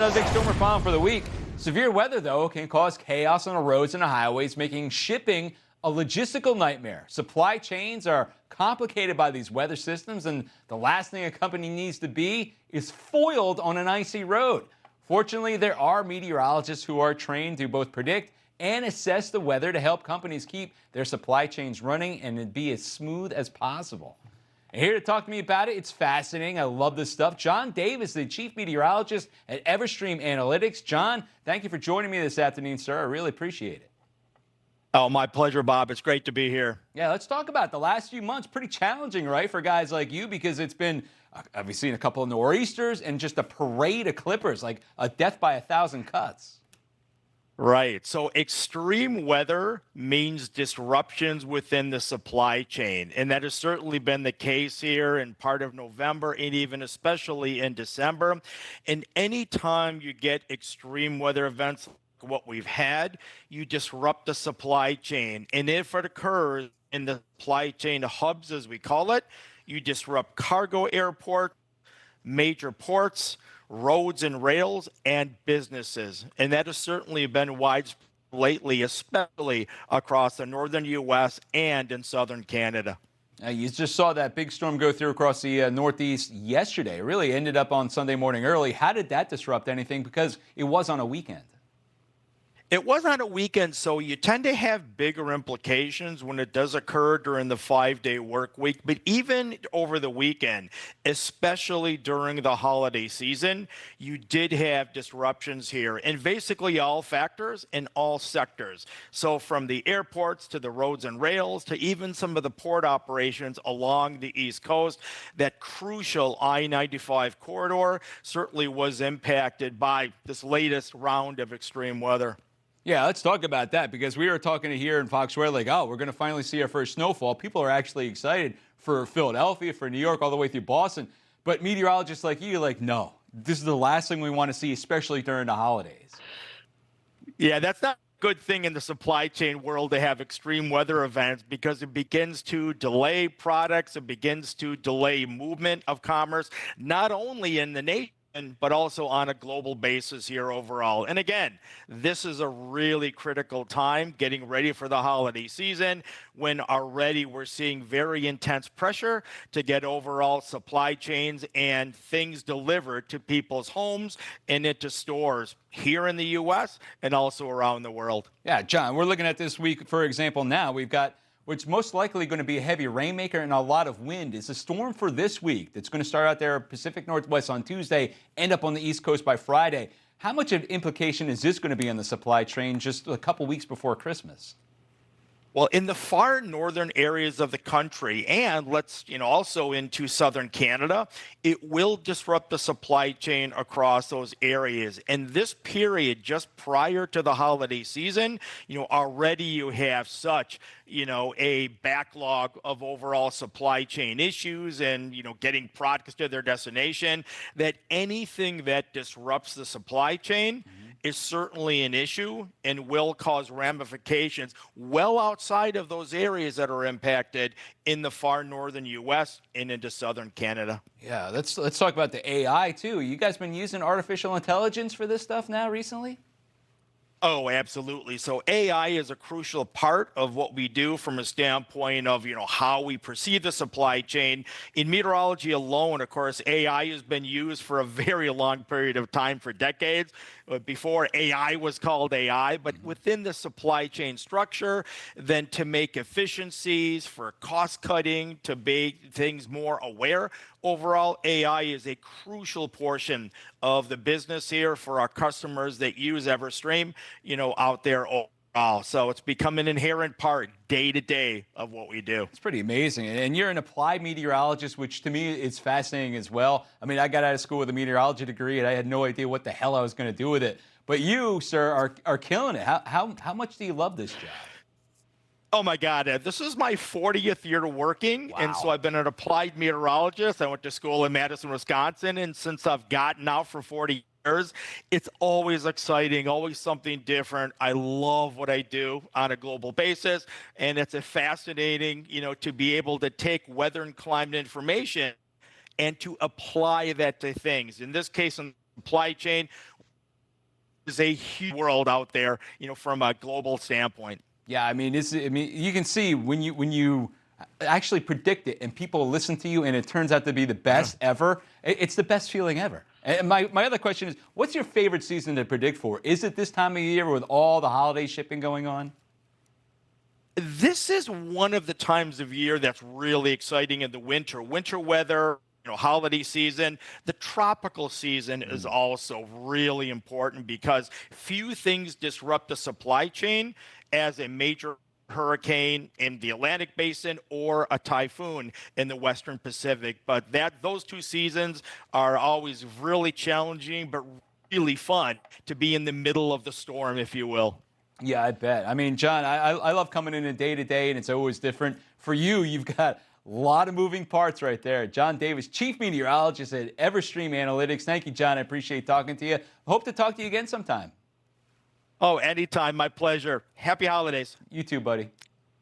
A big storm we're following for the week. Severe weather, though, can cause chaos on the roads and the highways, making shipping a logistical nightmare. Supply chains are complicated by these weather systems, and the last thing a company needs to be is foiled on an icy road. Fortunately, there are meteorologists who are trained to both predict and assess the weather to help companies keep their supply chains running and be as smooth as possible. And here to talk to me about it, it's fascinating. I love this stuff. Jon Davis, the chief meteorologist at Everstream Analytics. Jon, thank you for joining me this afternoon, sir. I really appreciate it. Oh, my pleasure, Bob. It's great to be here. Yeah, let's talk about it. The last few months. Pretty challenging, right, for guys like you, because it's been, we've seen a couple of nor'easters and just a parade of clippers, like a death by 1,000 cuts. Right. So extreme weather means disruptions within the supply chain. And that has certainly been the case here in part of November and even especially in December. And anytime you get extreme weather events like what we've had, you disrupt the supply chain. And if it occurs in the supply chain hubs, as we call it, you disrupt cargo airports, major ports, roads and rails, and businesses. And that has certainly been widespread lately, especially across the northern U.S. and in southern Canada. You just saw that big storm go through across the Northeast yesterday. It really ended up on Sunday morning early. How did that disrupt anything? Because it was on a weekend. It was on a weekend, so you tend to have bigger implications when it does occur during the 5-day work week. But even over the weekend, especially during the holiday season, you did have disruptions here in basically all factors in all sectors. So from the airports to the roads and rails to even some of the port operations along the East Coast, that crucial I-95 corridor certainly was impacted by this latest round of extreme weather. Yeah, let's talk about that, because we were talking here in Foxware like, oh, we're going to finally see our first snowfall. People are actually excited for Philadelphia, for New York, all the way through Boston. But meteorologists like you are like, no, this is the last thing we want to see, especially during the holidays. Yeah, that's not a good thing in the supply chain world to have extreme weather events, because it begins to delay products, it begins to delay movement of commerce, not only in the nation, but also on a global basis here overall. And again, this is a really critical time getting ready for the holiday season, when already we're seeing very intense pressure to get overall supply chains and things delivered to people's homes and into stores here in the U.S. and also around the world. Yeah, Jon, we're looking at this week, for example, now we've got what's most likely going to be a heavy rainmaker and a lot of wind. Is a storm for this week that's going to start out there Pacific Northwest on Tuesday, end up on the East Coast by Friday. How much of an implication is this going to be on the supply chain just a couple weeks before Christmas? Well, in the far northern areas of the country, and also into southern Canada, it will disrupt the supply chain across those areas. And this period just prior to the holiday season, already you have such, a backlog of overall supply chain issues and, getting products to their destination, that anything that disrupts the supply chain is certainly an issue and will cause ramifications well outside of those areas that are impacted in the far northern U.S. and into southern Canada. Yeah, let's talk about the AI too. You guys been using artificial intelligence for this stuff now recently? Oh, absolutely. So AI is a crucial part of what we do from a standpoint of, how we perceive the supply chain. In meteorology alone, of course, AI has been used for a very long period of time, for decades, before AI was called AI, but within the supply chain structure, then to make efficiencies, for cost cutting, to make things more aware. Overall, AI is a crucial portion of the business here for our customers that use Everstream, out there overall. So it's become an inherent part day to day of what we do. It's pretty amazing. And you're an applied meteorologist, which to me is fascinating as well. I mean, I got out of school with a meteorology degree and I had no idea what the hell I was going to do with it. But you, sir, are killing it. How much do you love this job? Oh my God, Ed, this is my 40th year working. Wow. And so I've been an applied meteorologist. I went to school in Madison, Wisconsin. And since I've gotten out for 40 years, it's always exciting, always something different. I love what I do on a global basis. And it's a fascinating, to be able to take weather and climate information and to apply that to things. In this case, in the supply chain, is a huge world out there, from a global standpoint. Yeah, I mean, you can see when you actually predict it and people listen to you and it turns out to be the best ever. It's the best feeling ever. And my other question is, what's your favorite season to predict for? Is it this time of year with all the holiday shipping going on? This is one of the times of year that's really exciting in the winter. Winter weather, holiday season. The tropical season is also really important because few things disrupt the supply chain as a major hurricane in the Atlantic basin or a typhoon in the Western Pacific. But those two seasons are always really challenging, but really fun to be in the middle of the storm, if you will. Yeah, I bet. I mean, John, I love coming in a day to day, and it's always different. For you, you've got a lot of moving parts right there. Jon Davis, Chief Meteorologist at Everstream Analytics. Thank you, John. I appreciate talking to you. Hope to talk to you again sometime. Oh, anytime. My pleasure. Happy holidays. You too, buddy.